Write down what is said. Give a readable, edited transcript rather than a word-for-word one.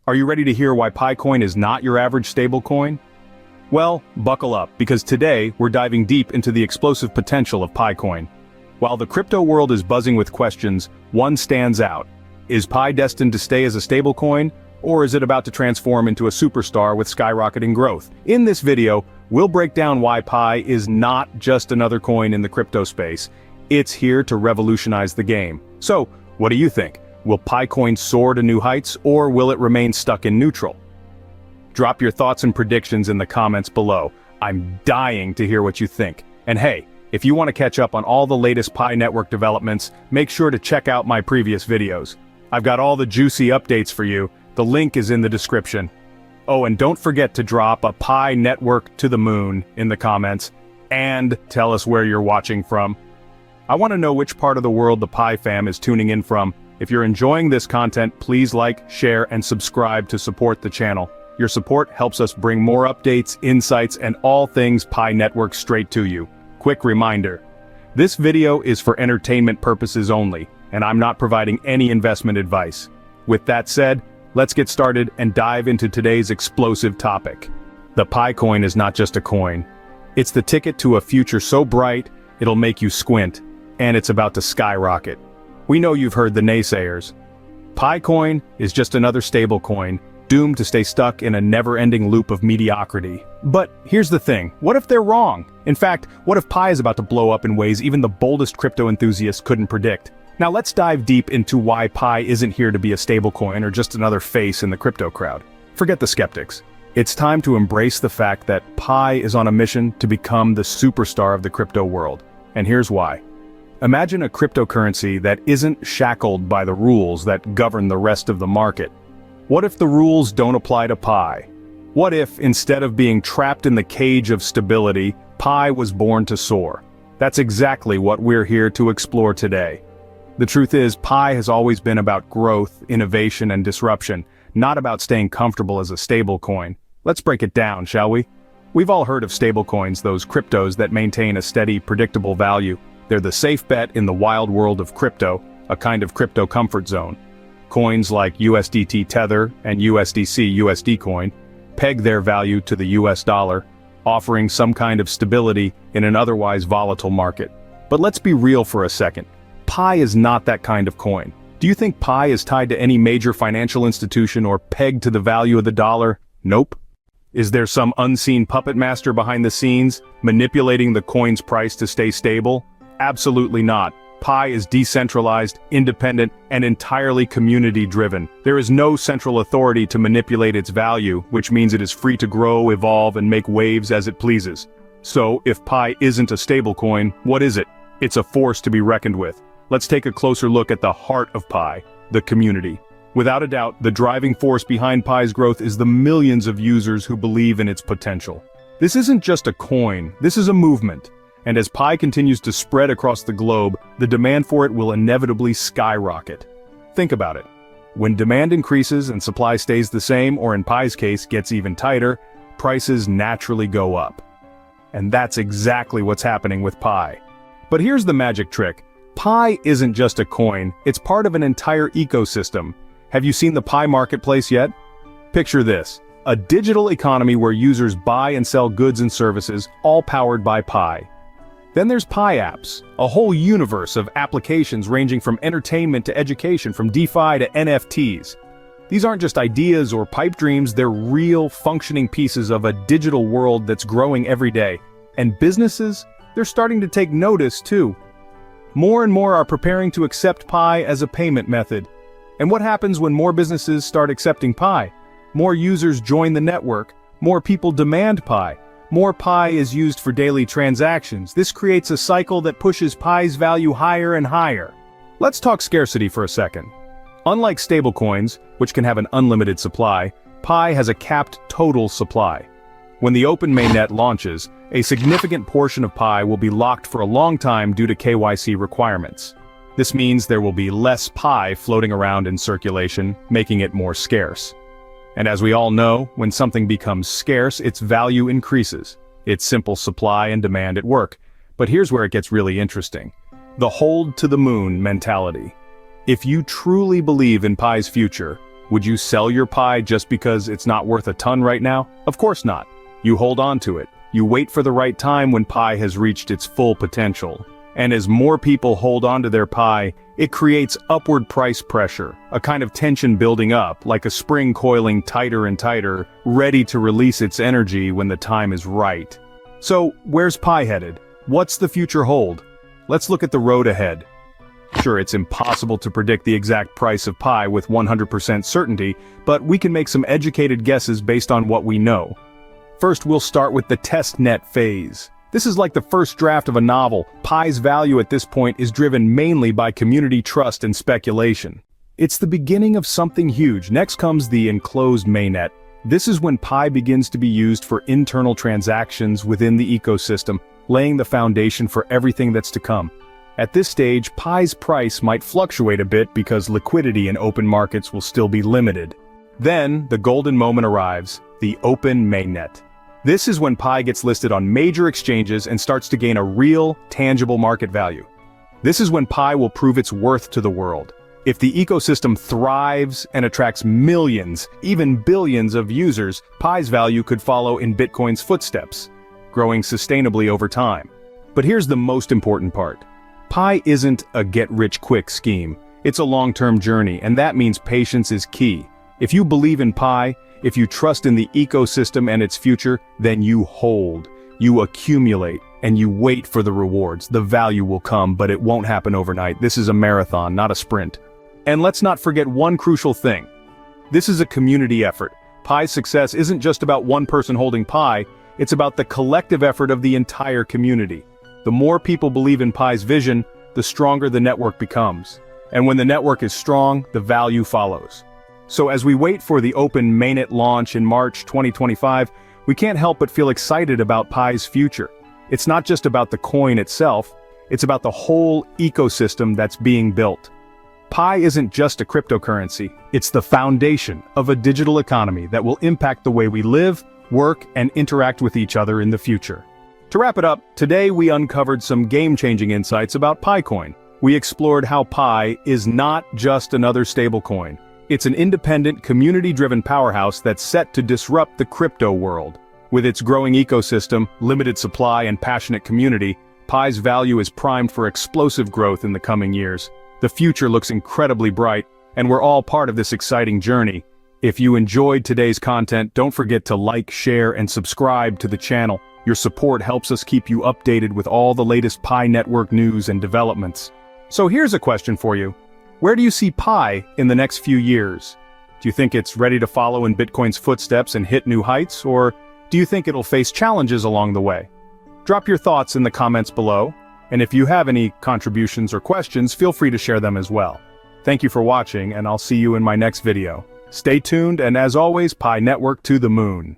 Are you ready to hear why Picoin is not your average stablecoin? Well, buckle up, because today we're diving deep into the explosive potential of Picoin. While the crypto world is buzzing with questions, one stands out. Is Pi destined to stay as a stablecoin, or is it about to transform into a superstar with skyrocketing growth? In this video, we'll break down why Pi is not just another coin in the crypto space. It's here to revolutionize the game. So, what do you think? Will Picoin soar to new heights, or will it remain stuck in neutral? Drop your thoughts and predictions in the comments below. I'm dying to hear what you think. And hey, if you want to catch up on all the latest Pi network developments, make sure to check out my previous videos. I've got all the juicy updates for you. The link is in the description. Oh, and don't forget to drop a Pi network to the moon in the comments, and tell us where you're watching from. I want to know which part of the world the Pi fam is tuning in from. If you're enjoying this content, please like, share, and subscribe to support the channel. Your support helps us bring more updates, insights, and all things Pi network straight to you. Quick reminder. This video is for entertainment purposes only, and I'm not providing any investment advice. With that said, let's get started and dive into today's explosive topic. The Picoin is not just a coin. It's the ticket to a future so bright, it'll make you squint, and it's about to skyrocket. We know you've heard the naysayers. Picoin is just another stablecoin, doomed to stay stuck in a never-ending loop of mediocrity. But here's the thing, what if they're wrong? In fact, what if Pi is about to blow up in ways even the boldest crypto enthusiasts couldn't predict? Now let's dive deep into why Pi isn't here to be a stablecoin or just another face in the crypto crowd. Forget the skeptics. It's time to embrace the fact that Pi is on a mission to become the superstar of the crypto world. And here's why. Imagine a cryptocurrency that isn't shackled by the rules that govern the rest of the market. What if the rules don't apply to Pi? What if, instead of being trapped in the cage of stability, Pi was born to soar? That's exactly what we're here to explore today. The truth is, Pi has always been about growth, innovation, and disruption, not about staying comfortable as a stablecoin. Let's break it down, shall we? We've all heard of stablecoins, those cryptos that maintain a steady, predictable value. They're the safe bet in the wild world of crypto, a kind of crypto comfort zone. Coins like USDT Tether and USDC USD Coin peg their value to the US dollar, offering some kind of stability in an otherwise volatile market. But let's be real for a second. Pi is not that kind of coin. Do you think Pi is tied to any major financial institution or pegged to the value of the dollar? Nope. Is there some unseen puppet master behind the scenes, manipulating the coin's price to stay stable? Absolutely not. Pi is decentralized, independent, and entirely community-driven. There is no central authority to manipulate its value, which means it is free to grow, evolve, and make waves as it pleases. So, if Pi isn't a stablecoin, what is it? It's a force to be reckoned with. Let's take a closer look at the heart of Pi, the community. Without a doubt, the driving force behind Pi's growth is the millions of users who believe in its potential. This isn't just a coin, this is a movement. And as Pi continues to spread across the globe, the demand for it will inevitably skyrocket. Think about it. When demand increases and supply stays the same, or in Pi's case, gets even tighter, prices naturally go up. And that's exactly what's happening with Pi. But here's the magic trick. Pi isn't just a coin, it's part of an entire ecosystem. Have you seen the Pi marketplace yet? Picture this. A digital economy where users buy and sell goods and services, all powered by Pi. Then there's Pi apps, a whole universe of applications ranging from entertainment to education, from DeFi to NFTs. These aren't just ideas or pipe dreams, they're real, functioning pieces of a digital world that's growing every day. And businesses? They're starting to take notice too. More and more are preparing to accept Pi as a payment method. And what happens when more businesses start accepting Pi? More users join the network, more people demand Pi. More Pi is used for daily transactions. This creates a cycle that pushes Pi's value higher and higher. Let's talk scarcity for a second. Unlike stablecoins, which can have an unlimited supply, Pi has a capped total supply. When the open mainnet launches, a significant portion of Pi will be locked for a long time due to KYC requirements. This means there will be less Pi floating around in circulation, making it more scarce. And as we all know, when something becomes scarce, its value increases. It's simple supply and demand at work. But here's where it gets really interesting. The hold to the moon mentality. If you truly believe in Pi's future, Would you sell your Pi just because it's not worth a ton right now? Of course not. You hold on to it. You wait for the right time when Pi has reached its full potential. And as more people hold on to their Pi, it creates upward price pressure, a kind of tension building up, like a spring coiling tighter and tighter, ready to release its energy when the time is right. So, where's Pi headed? What's the future hold? Let's look at the road ahead. Sure, it's impossible to predict the exact price of Pi with 100% certainty, but we can make some educated guesses based on what we know. First, we'll start with the testnet phase. This is like the first draft of a novel. Pi's value at this point is driven mainly by community trust and speculation. It's the beginning of something huge. Next comes the enclosed mainnet. This is when Pi begins to be used for internal transactions within the ecosystem, laying the foundation for everything that's to come. At this stage, Pi's price might fluctuate a bit because liquidity in open markets will still be limited. Then, the golden moment arrives, the open mainnet. This is when Pi gets listed on major exchanges and starts to gain a real, tangible market value. This is when Pi will prove its worth to the world. If the ecosystem thrives and attracts millions, even billions of users, Pi's value could follow in Bitcoin's footsteps, growing sustainably over time. But here's the most important part. Pi isn't a get-rich-quick scheme. It's a long-term journey, and that means patience is key. If you believe in Pi, if you trust in the ecosystem and its future, then you hold, you accumulate, and you wait for the rewards. The value will come, but it won't happen overnight. This is a marathon, not a sprint. And let's not forget one crucial thing. This is a community effort. Pi's success isn't just about one person holding Pi, it's about the collective effort of the entire community. The more people believe in Pi's vision, the stronger the network becomes. And when the network is strong, the value follows. So as we wait for the open mainnet launch in March 2025, we can't help but feel excited about Pi's future. It's not just about the coin itself, it's about the whole ecosystem that's being built. Pi isn't just a cryptocurrency, it's the foundation of a digital economy that will impact the way we live, work, and interact with each other in the future. To wrap it up, today we uncovered some game-changing insights about PiCoin. We explored how Pi is not just another stablecoin. It's an independent, community-driven powerhouse that's set to disrupt the crypto world. With its growing ecosystem, limited supply, and passionate community, Pi's value is primed for explosive growth in the coming years. The future looks incredibly bright, and we're all part of this exciting journey. If you enjoyed today's content, don't forget to like, share, and subscribe to the channel. Your support helps us keep you updated with all the latest Pi network news and developments. So here's a question for you. Where do you see Pi in the next few years? Do you think it's ready to follow in Bitcoin's footsteps and hit new heights, or do you think it'll face challenges along the way? Drop your thoughts in the comments below, and if you have any contributions or questions, feel free to share them as well. Thank you for watching, and I'll see you in my next video. Stay tuned, and as always, Pi Network to the moon.